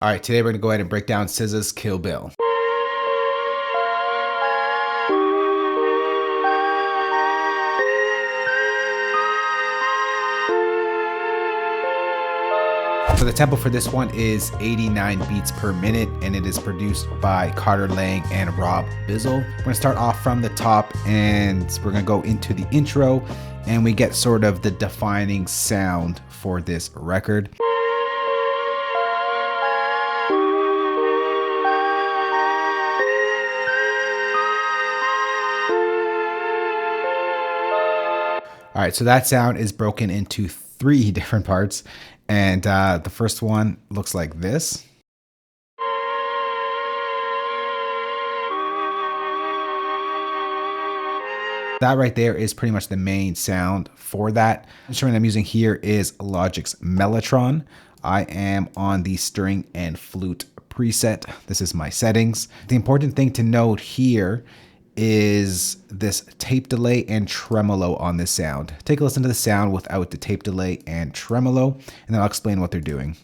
All right, today we're gonna go ahead and break down SZA's Kill Bill. So the tempo for this one is 89 beats per minute, and it is produced by Carter Lang and Rob Bisel. We're gonna start off from the top, and we're gonna go into the intro, and we get sort of the defining sound for this record. All right, so that sound is broken into 3 different parts, and the first one looks like this. That right there is pretty much the main sound for that. The instrument I'm using here is Logic's Mellotron. I am on the string and flute preset. This is my settings. The important thing to note here is this tape delay and tremolo on this sound. Take a listen to the sound without the tape delay and tremolo, and then I'll explain what they're doing.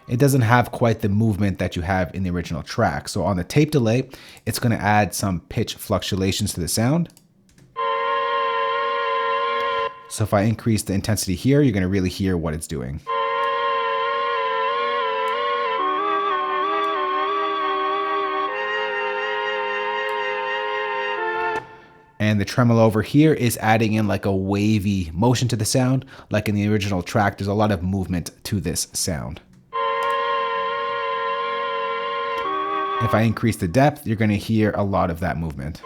It doesn't have quite the movement that you have in the original track. So on the tape delay, it's going to add some pitch fluctuations to the sound. So if I increase the intensity here, you're going to really hear what it's doing. And the tremolo over here is adding in like a wavy motion to the sound. Like in the original track, there's a lot of movement to this sound. If I increase the depth, you're going to hear a lot of that movement.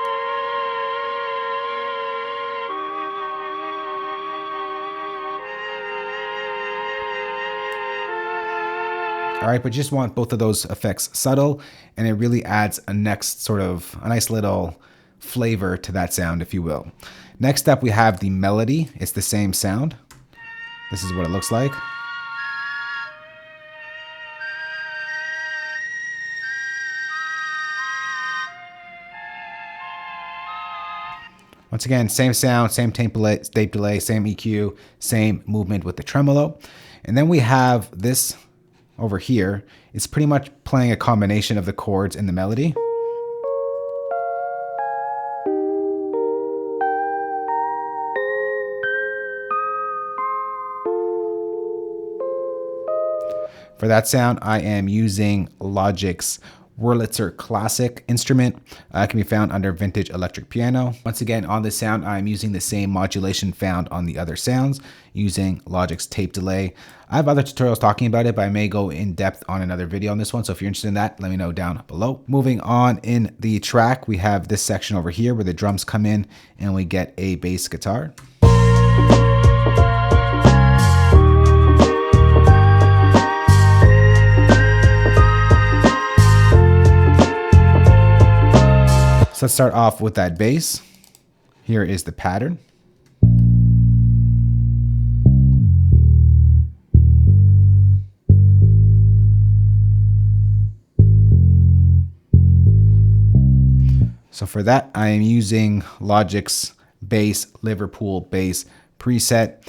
All right, but you just want both of those effects subtle, and it really adds a nice little flavor to that sound, if you will. Next up, we have the melody. It's the same sound. This is what it looks like. Once again, same sound, same tape delay, same EQ, same movement with the tremolo. And then we have this over here. It's pretty much playing a combination of the chords and the melody. For that sound, I am using Logic's Wurlitzer Classic instrument. It can be found under Vintage Electric Piano. Once again, on this sound, I'm using the same modulation found on the other sounds, using Logic's tape delay. I have other tutorials talking about it, but I may go in depth on another video on this one. So if you're interested in that, let me know down below. Moving on in the track, we have this section over here where the drums come in and we get a bass guitar. So let's start off with that bass. Here is the pattern. So for that, I am using Logic's bass, Liverpool bass preset.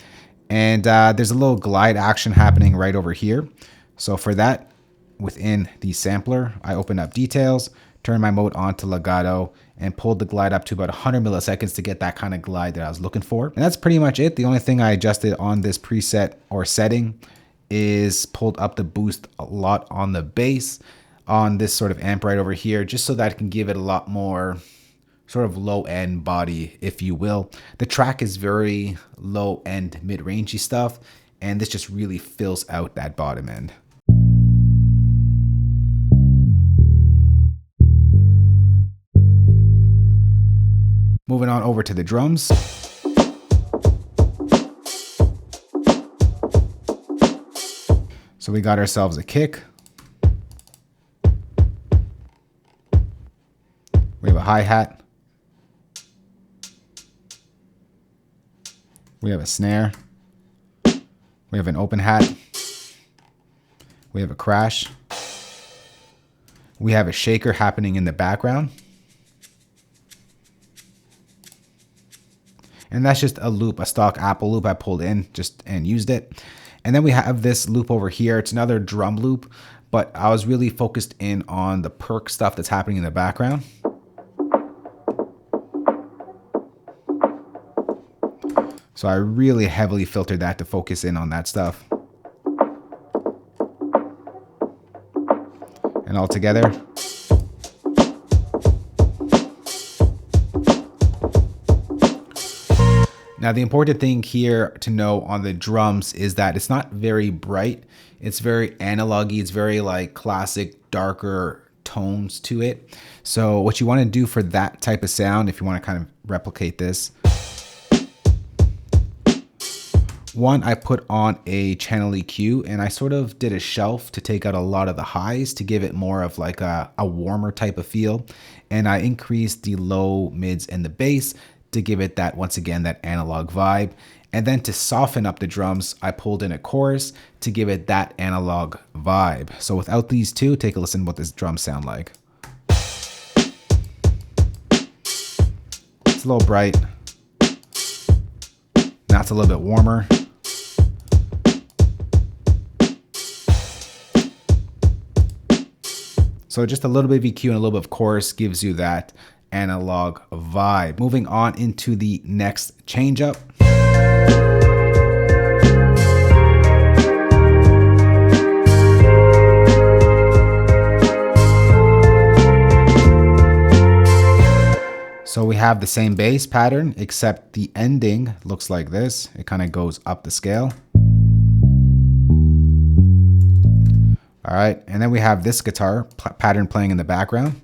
And there's a little glide action happening right over here. So for that, within the sampler, I open up details, turn my mode on to legato, and pulled the glide up to about 100 milliseconds to get that kind of glide that I was looking for. And that's pretty much it. The only thing I adjusted on this preset or setting is pulled up the boost a lot on the bass on this sort of amp right over here, just so that I can give it a lot more sort of low end body, if you will. The track is very low end, mid-rangey stuff, and this just really fills out that bottom end. Moving on over to the drums. So we got ourselves a kick. We have a hi-hat. We have a snare. We have an open hat. We have a crash. We have a shaker happening in the background. And that's just a loop, a stock Apple loop I pulled in just and used it. And then we have this loop over here. It's another drum loop, but I was really focused in on the perk stuff that's happening in the background. So I really heavily filtered that to focus in on that stuff. And all together. Now, the important thing here to know on the drums is that it's not very bright. It's very analog-y. It's very like classic, darker tones to it. So what you want to do for that type of sound, if you want to kind of replicate this, one, I put on a channel EQ and I sort of did a shelf to take out a lot of the highs to give it more of like a warmer type of feel. And I increased the low, mids, and the bass to give it that, once again, that analog vibe. And then to soften up the drums, I pulled in a chorus to give it that analog vibe. So without these two, take a listen to what this drum sound like. It's a little bright. Now it's a little bit warmer. So just a little bit of EQ and a little bit of chorus gives you that analog vibe. Moving on into the next change up. So we have the same bass pattern, except the ending looks like this. It kind of goes up the scale. All right, and then we have this guitar pattern playing in the background.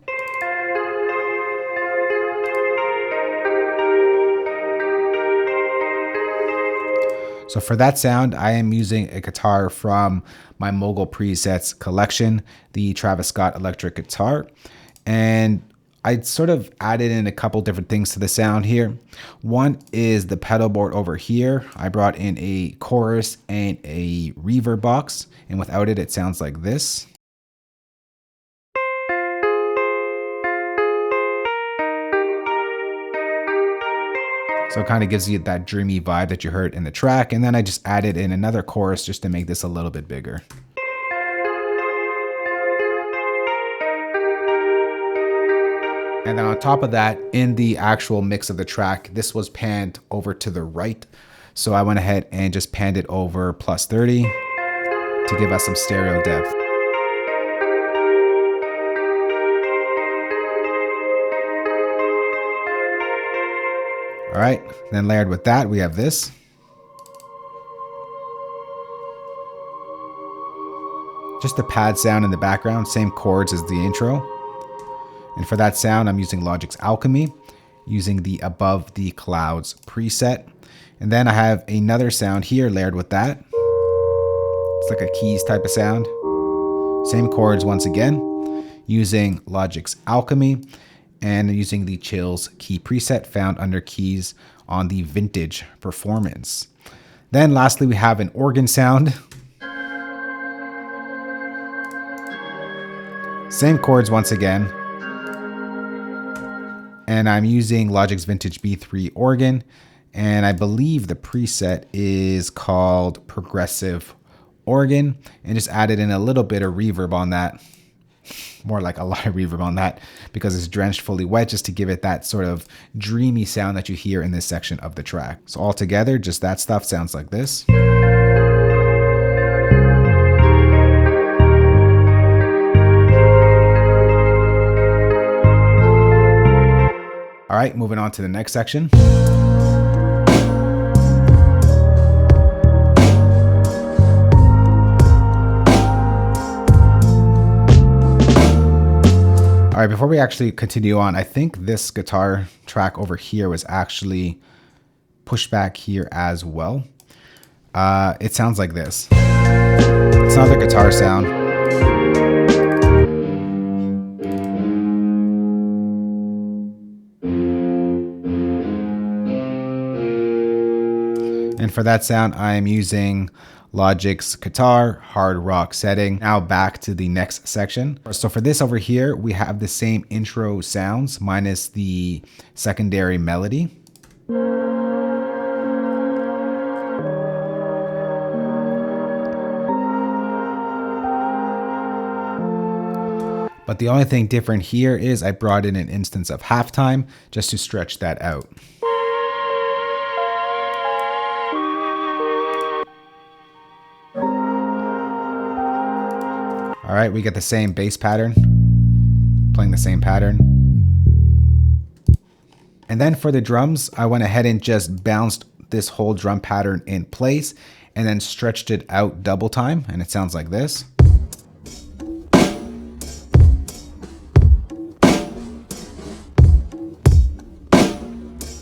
So for that sound, I am using a guitar from my Mogul Presets collection, the Travis Scott electric guitar. And I sort of added in a couple different things to the sound here. One is the pedal board over here. I brought in a chorus and a reverb box, and without it, it sounds like this. So it kind of gives you that dreamy vibe that you heard in the track. And then I just added in another chorus just to make this a little bit bigger. And then on top of that, in the actual mix of the track, this was panned over to the right. So I went ahead and just panned it over plus 30 to give us some stereo depth. All right, then layered with that, we have this. Just a pad sound in the background, same chords as the intro. And for that sound, I'm using Logic's Alchemy, using the Above the Clouds preset. And then I have another sound here layered with that. It's like a keys type of sound. Same chords once again, using Logic's Alchemy and using the Chills key preset found under keys on the Vintage Performance. Then lastly, we have an organ sound. Same chords once again. And I'm using Logic's Vintage B3 organ. And I believe the preset is called Progressive Organ. And just added in a little bit of reverb on that. More like a lot of reverb on that because it's drenched fully wet, just to give it that sort of dreamy sound that you hear in this section of the track. So all together, just that stuff sounds like this. All right, moving on to the next section. All right, before we actually continue on, I think this guitar track over here was actually pushed back here as well. It sounds like this. It's another guitar sound. And for that sound, I am using Logic's guitar hard rock setting. Now back to the next section. So for this over here, we have the same intro sounds minus the secondary melody. But the only thing different here is I brought in an instance of halftime just to stretch that out. All right, we get the same bass pattern, playing the same pattern. And then for the drums, I went ahead and just bounced this whole drum pattern in place and then stretched it out double time. And it sounds like this.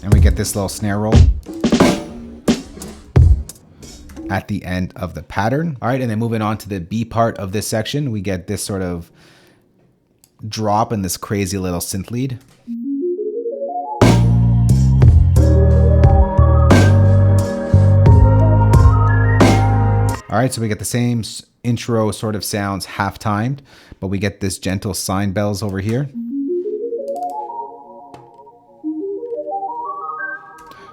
And we get this little snare roll at the end of the pattern. All right, and then moving on to the B part of this section, we get this sort of drop in this crazy little synth lead. All right, so we get the same intro sort of sounds half-timed, but we get this gentle sine bells over here.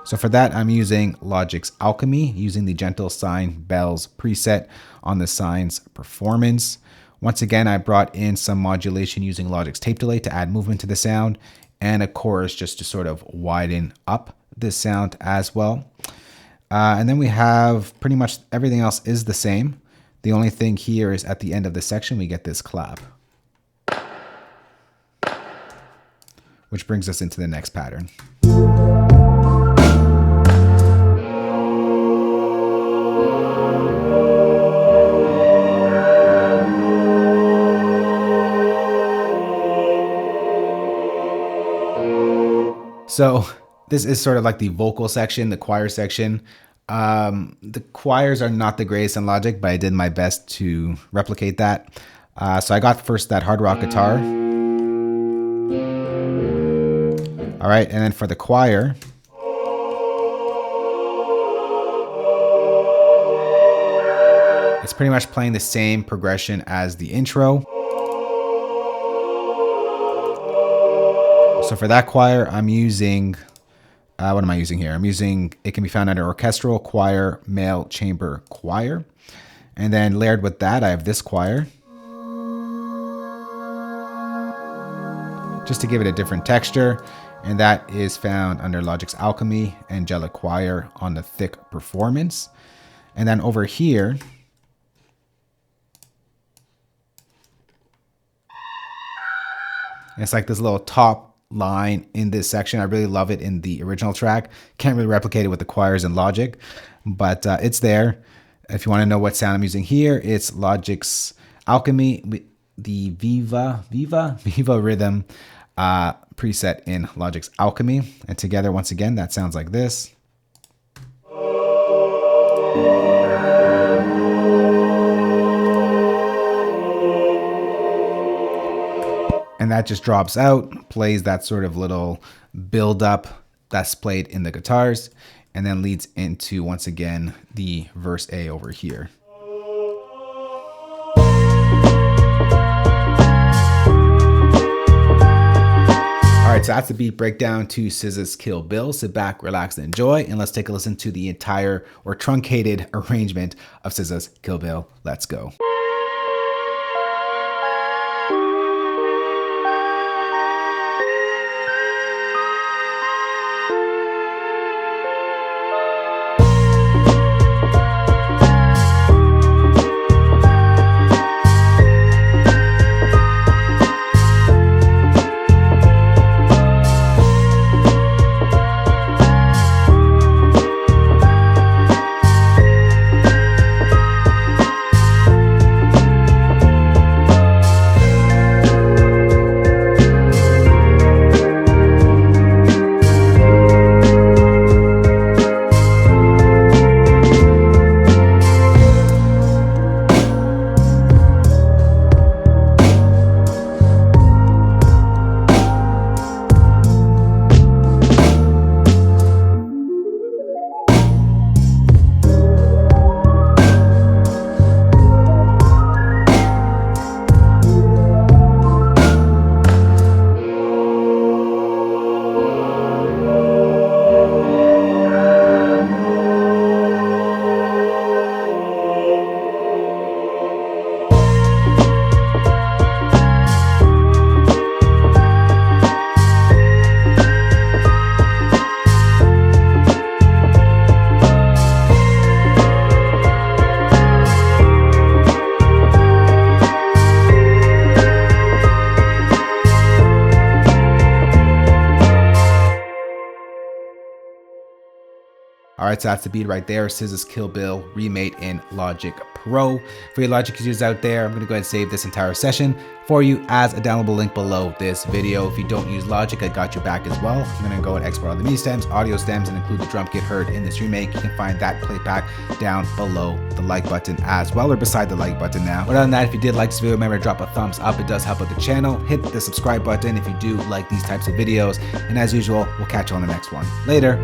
So for that, I'm using Logic's Alchemy, using the gentle sine bells preset on the sines performance. Once again, I brought in some modulation using Logic's tape delay to add movement to the sound, and a chorus just to sort of widen up this sound as well. And then we have pretty much everything else is the same. The only thing here is at the end of the section, we get this clap, which brings us into the next pattern. So this is sort of like the vocal section, the choir section. The choirs are not the greatest in Logic, but I did my best to replicate that. So I got first that hard rock guitar. All right, and then for the choir, it's pretty much playing the same progression as the intro. So for that choir, I'm using, what am I using here? I'm using, it can be found under orchestral, choir, male, chamber, choir. And then layered with that, I have this choir, just to give it a different texture. And that is found under Logic's Alchemy, Angelic Choir on the thick performance. And then over here, it's like this little top line in this section. I really love it in the original track. Can't really replicate it with the choirs in Logic, but it's there. If you want to know what sound I'm using here, it's Logic's Alchemy, the Viva rhythm preset in Logic's Alchemy. And together, once again, that sounds like this. And that just drops out, plays that sort of little build up that's played in the guitars, and then leads into, once again, the verse A over here. All right, so that's the beat breakdown to SZA's Kill Bill. Sit back, relax, and enjoy, and let's take a listen to the entire or truncated arrangement of SZA's Kill Bill. Let's go. Alright, so that's the beat right there. SZA's Kill Bill remade in Logic Pro. For your Logic users out there, I'm going to go ahead and save this entire session for you as a downloadable link below this video. If you don't use Logic, I got your back as well. I'm going to go and export all the MIDI stems, audio stems, and include the drum kit heard in this remake. You can find that playback down below the like button as well, or beside the like button now. But other than that, if you did like this video, remember to drop a thumbs up. It does help out the channel. Hit the subscribe button if you do like these types of videos. And as usual, we'll catch you on the next one. Later.